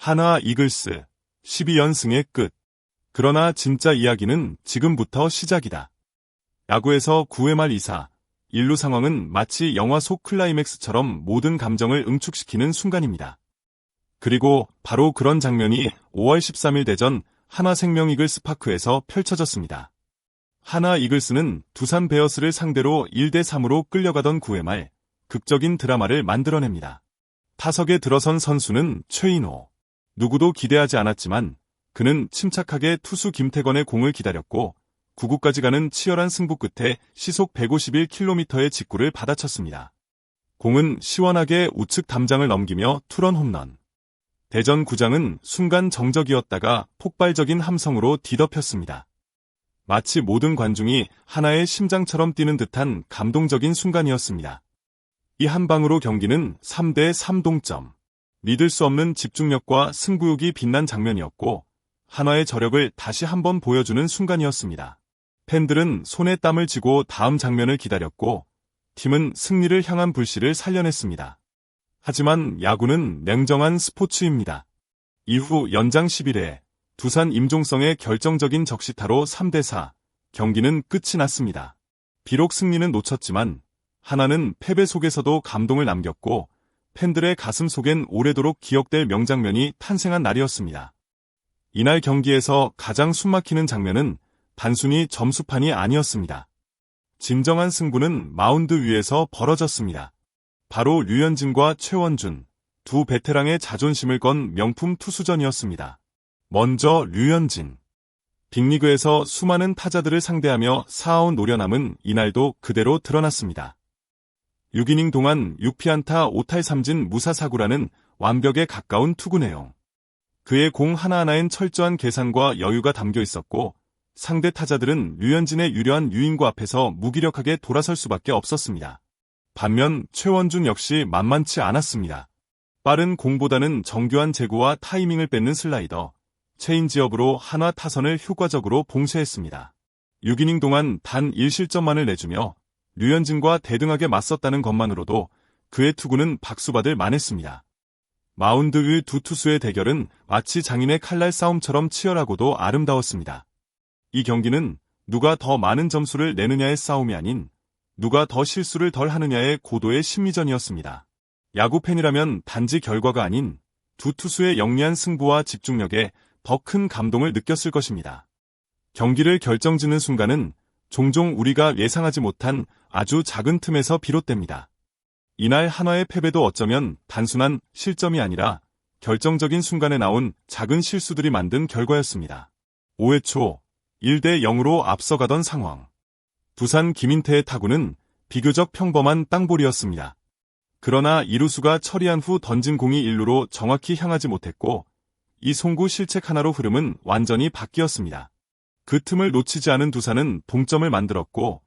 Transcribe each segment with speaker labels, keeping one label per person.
Speaker 1: 하나 이글스 12연승의 끝. 그러나 진짜 이야기는 지금부터 시작이다. 야구에서 9회 말 2사, 1루 상황은 마치 영화 속 클라이맥스처럼 모든 감정을 응축시키는 순간입니다. 그리고 바로 그런 장면이 5월 13일 대전 한화생명 이글스 파크에서 펼쳐졌습니다. 하나 이글스는 두산 베어스를 상대로 1대3으로 끌려가던 9회 말 극적인 드라마를 만들어냅니다. 타석에 들어선 선수는 최인호. 누구도 기대하지 않았지만 그는 침착하게 투수 김태건의 공을 기다렸고 9구까지 가는 치열한 승부 끝에 시속 151km의 직구를 받아쳤습니다. 공은 시원하게 우측 담장을 넘기며 투런 홈런. 대전 구장은 순간 정적이었다가 폭발적인 함성으로 뒤덮였습니다. 마치 모든 관중이 하나의 심장처럼 뛰는 듯한 감동적인 순간이었습니다. 이 한 방으로 경기는 3대3 동점. 믿을 수 없는 집중력과 승부욕이 빛난 장면이었고 한화의 저력을 다시 한번 보여주는 순간이었습니다. 팬들은 손에 땀을 쥐고 다음 장면을 기다렸고 팀은 승리를 향한 불씨를 살려냈습니다. 하지만 야구는 냉정한 스포츠입니다. 이후 연장 11회 두산 임종성의 결정적인 적시타로 3대4 경기는 끝이 났습니다. 비록 승리는 놓쳤지만 하나는 패배 속에서도 감동을 남겼고 팬들의 가슴 속엔 오래도록 기억될 명장면이 탄생한 날이었습니다. 이날 경기에서 가장 숨막히는 장면은 단순히 점수판이 아니었습니다. 진정한 승부는 마운드 위에서 벌어졌습니다. 바로 류현진과 최원준, 두 베테랑의 자존심을 건 명품 투수전이었습니다. 먼저 류현진. 빅리그에서 수많은 타자들을 상대하며 쌓아온 노련함은 이날도 그대로 드러났습니다. 6이닝 동안 6피안타 5탈3진 무사사구라는 완벽에 가까운 투구 내용. 그의 공 하나하나엔 철저한 계산과 여유가 담겨 있었고 상대 타자들은 류현진의 유려한 유인구 앞에서 무기력하게 돌아설 수밖에 없었습니다. 반면 최원준 역시 만만치 않았습니다. 빠른 공보다는 정교한 제구와 타이밍을 뺏는 슬라이더, 체인지업으로 한화 타선을 효과적으로 봉쇄했습니다. 6이닝 동안 단 1실점만을 내주며 류현진과 대등하게 맞섰다는 것만으로도 그의 투구는 박수받을 만했습니다. 마운드 위 두 투수의 대결은 마치 장인의 칼날 싸움처럼 치열하고도 아름다웠습니다. 이 경기는 누가 더 많은 점수를 내느냐의 싸움이 아닌 누가 더 실수를 덜 하느냐의 고도의 심리전이었습니다. 야구 팬이라면 단지 결과가 아닌 두 투수의 영리한 승부와 집중력에 더 큰 감동을 느꼈을 것입니다. 경기를 결정짓는 순간은 종종 우리가 예상하지 못한 아주 작은 틈에서 비롯됩니다. 이날 한화의 패배도 어쩌면 단순한 실점이 아니라 결정적인 순간에 나온 작은 실수들이 만든 결과였습니다. 5회 초 1대0으로 앞서가던 상황. 두산 김인태의 타구는 비교적 평범한 땅볼이었습니다. 그러나 이루수가 처리한 후 던진 공이 1루로 정확히 향하지 못했고 이 송구 실책 하나로 흐름은 완전히 바뀌었습니다. 그 틈을 놓치지 않은 두산은 동점을 만들었고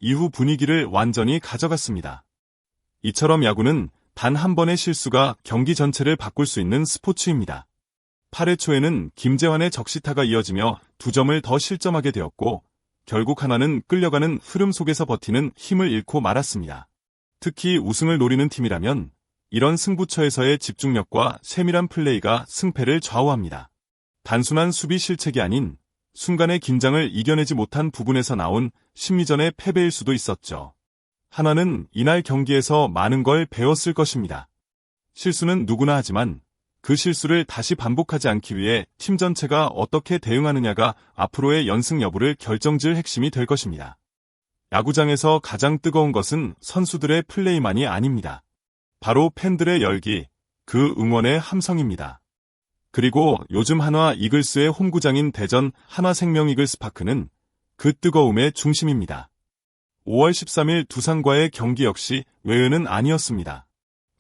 Speaker 1: 이후 분위기를 완전히 가져갔습니다. 이처럼 야구는 단 한 번의 실수가 경기 전체를 바꿀 수 있는 스포츠입니다. 8회 초에는 김재환의 적시타가 이어지며 2점을 더 실점하게 되었고 결국 하나는 끌려가는 흐름 속에서 버티는 힘을 잃고 말았습니다. 특히 우승을 노리는 팀이라면 이런 승부처에서의 집중력과 세밀한 플레이가 승패를 좌우합니다. 단순한 수비 실책이 아닌 순간의 긴장을 이겨내지 못한 부분에서 나온 심리전의 패배일 수도 있었죠. 하나는 이날 경기에서 많은 걸 배웠을 것입니다. 실수는 누구나 하지만 그 실수를 다시 반복하지 않기 위해 팀 전체가 어떻게 대응하느냐가 앞으로의 연승 여부를 결정지을 핵심이 될 것입니다. 야구장에서 가장 뜨거운 것은 선수들의 플레이만이 아닙니다. 바로 팬들의 열기, 그 응원의 함성입니다. 그리고 요즘 한화 이글스의 홈구장인 대전 한화생명 이글스 파크는 그 뜨거움의 중심입니다. 5월 13일 두산과의 경기 역시 외연은 아니었습니다.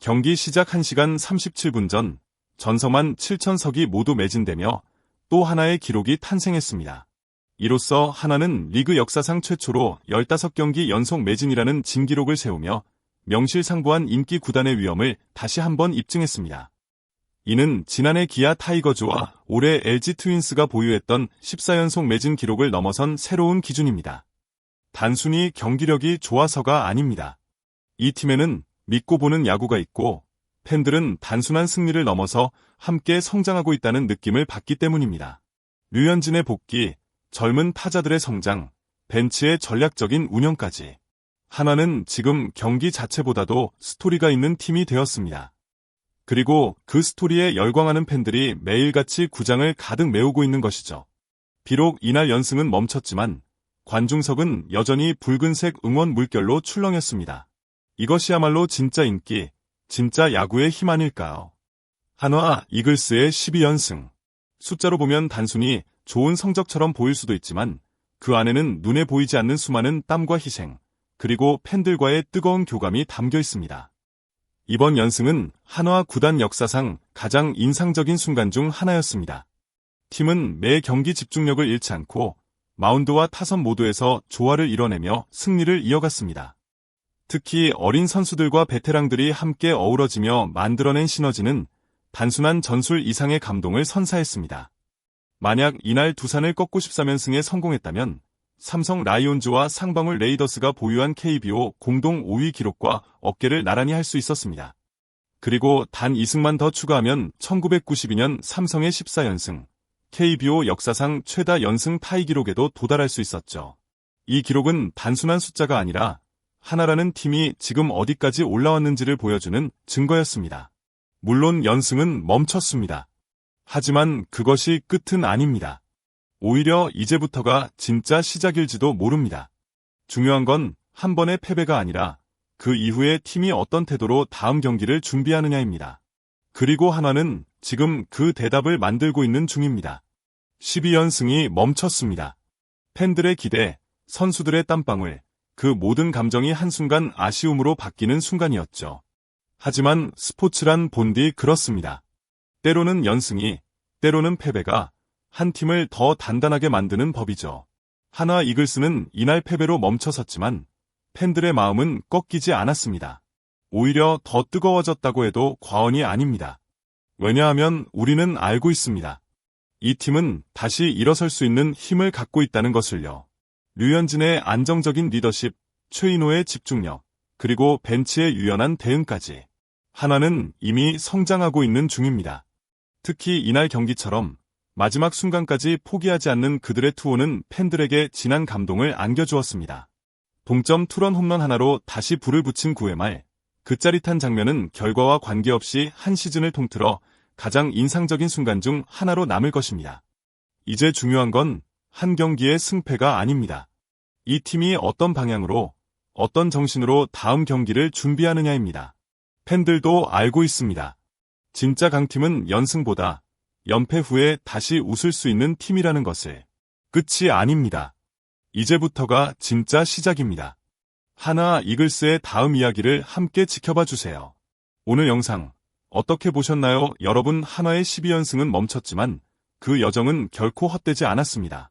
Speaker 1: 경기 시작 1시간 37분 전 전성만 7,000석이 모두 매진되며 또 하나의 기록이 탄생했습니다. 이로써 한화는 리그 역사상 최초로 15경기 연속 매진이라는 진기록을 세우며 명실상부한 인기 구단의 위엄을 다시 한번 입증했습니다. 이는 지난해 기아 타이거즈와 올해 LG 트윈스가 보유했던 14연속 매진 기록을 넘어선 새로운 기준입니다. 단순히 경기력이 좋아서가 아닙니다. 이 팀에는 믿고 보는 야구가 있고 팬들은 단순한 승리를 넘어서 함께 성장하고 있다는 느낌을 받기 때문입니다. 류현진의 복귀, 젊은 타자들의 성장, 벤치의 전략적인 운영까지. 하나는 지금 경기 자체보다도 스토리가 있는 팀이 되었습니다. 그리고 그 스토리에 열광하는 팬들이 매일같이 구장을 가득 메우고 있는 것이죠. 비록 이날 연승은 멈췄지만 관중석은 여전히 붉은색 응원 물결로 출렁였습니다. 이것이야말로 진짜 인기, 진짜 야구의 힘 아닐까요? 한화 이글스의 12연승. 숫자로 보면 단순히 좋은 성적처럼 보일 수도 있지만 그 안에는 눈에 보이지 않는 수많은 땀과 희생, 그리고 팬들과의 뜨거운 교감이 담겨 있습니다. 이번 연승은 한화 구단 역사상 가장 인상적인 순간 중 하나였습니다. 팀은 매 경기 집중력을 잃지 않고 마운드와 타선 모두에서 조화를 이뤄내며 승리를 이어갔습니다. 특히 어린 선수들과 베테랑들이 함께 어우러지며 만들어낸 시너지는 단순한 전술 이상의 감동을 선사했습니다. 만약 이날 두산을 꺾고 13연승에 성공했다면 삼성 라이온즈와 상방울 레이더스가 보유한 KBO 공동 5위 기록과 어깨를 나란히 할 수 있었습니다. 그리고 단 2승만 더 추가하면 1992년 삼성의 14연승, KBO 역사상 최다 연승 타이 기록에도 도달할 수 있었죠. 이 기록은 단순한 숫자가 아니라 하나라는 팀이 지금 어디까지 올라왔는지를 보여주는 증거였습니다. 물론 연승은 멈췄습니다. 하지만 그것이 끝은 아닙니다. 오히려 이제부터가 진짜 시작일지도 모릅니다. 중요한 건 한 번의 패배가 아니라 그 이후에 팀이 어떤 태도로 다음 경기를 준비하느냐입니다. 그리고 한화는 지금 그 대답을 만들고 있는 중입니다. 12연승이 멈췄습니다. 팬들의 기대, 선수들의 땀방울, 그 모든 감정이 한순간 아쉬움으로 바뀌는 순간이었죠. 하지만 스포츠란 본디 그렇습니다. 때로는 연승이, 때로는 패배가 한 팀을 더 단단하게 만드는 법이죠. 한화 이글스는 이날 패배로 멈춰섰지만 팬들의 마음은 꺾이지 않았습니다. 오히려 더 뜨거워졌다고 해도 과언이 아닙니다. 왜냐하면 우리는 알고 있습니다. 이 팀은 다시 일어설 수 있는 힘을 갖고 있다는 것을요. 류현진의 안정적인 리더십, 최인호의 집중력, 그리고 벤치의 유연한 대응까지. 한화는 이미 성장하고 있는 중입니다. 특히 이날 경기처럼 마지막 순간까지 포기하지 않는 그들의 투혼은 팬들에게 진한 감동을 안겨주었습니다. 동점 투런 홈런 하나로 다시 불을 붙인 9회 말, 그 짜릿한 장면은 결과와 관계없이 한 시즌을 통틀어 가장 인상적인 순간 중 하나로 남을 것입니다. 이제 중요한 건 한 경기의 승패가 아닙니다. 이 팀이 어떤 방향으로, 어떤 정신으로 다음 경기를 준비하느냐입니다. 팬들도 알고 있습니다. 진짜 강팀은 연승보다 연패 후에 다시 웃을 수 있는 팀이라는 것을. 끝이 아닙니다. 이제부터가 진짜 시작입니다. 한화 이글스의 다음 이야기를 함께 지켜봐 주세요. 오늘 영상 어떻게 보셨나요? 여러분, 한화의 12연승은 멈췄지만 그 여정은 결코 헛되지 않았습니다.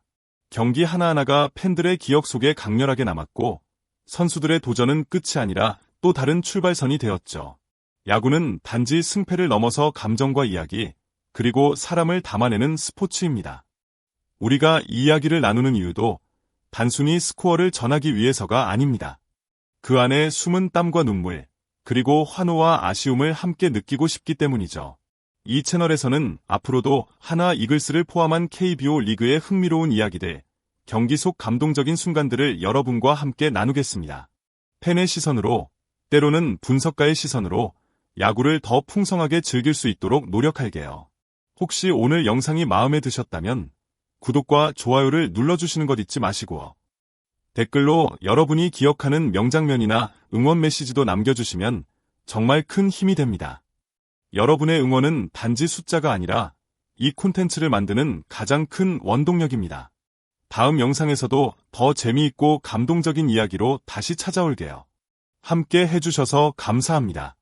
Speaker 1: 경기 하나하나가 팬들의 기억 속에 강렬하게 남았고 선수들의 도전은 끝이 아니라 또 다른 출발선이 되었죠. 야구는 단지 승패를 넘어서 감정과 이야기, 그리고 사람을 담아내는 스포츠입니다. 우리가 이 이야기를 나누는 이유도 단순히 스코어를 전하기 위해서가 아닙니다. 그 안에 숨은 땀과 눈물, 그리고 환호와 아쉬움을 함께 느끼고 싶기 때문이죠. 이 채널에서는 앞으로도 한화 이글스를 포함한 KBO 리그의 흥미로운 이야기들, 경기 속 감동적인 순간들을 여러분과 함께 나누겠습니다. 팬의 시선으로, 때로는 분석가의 시선으로 야구를 더 풍성하게 즐길 수 있도록 노력할게요. 혹시 오늘 영상이 마음에 드셨다면 구독과 좋아요를 눌러주시는 것 잊지 마시고 댓글로 여러분이 기억하는 명장면이나 응원 메시지도 남겨주시면 정말 큰 힘이 됩니다. 여러분의 응원은 단지 숫자가 아니라 이 콘텐츠를 만드는 가장 큰 원동력입니다. 다음 영상에서도 더 재미있고 감동적인 이야기로 다시 찾아올게요. 함께 해주셔서 감사합니다.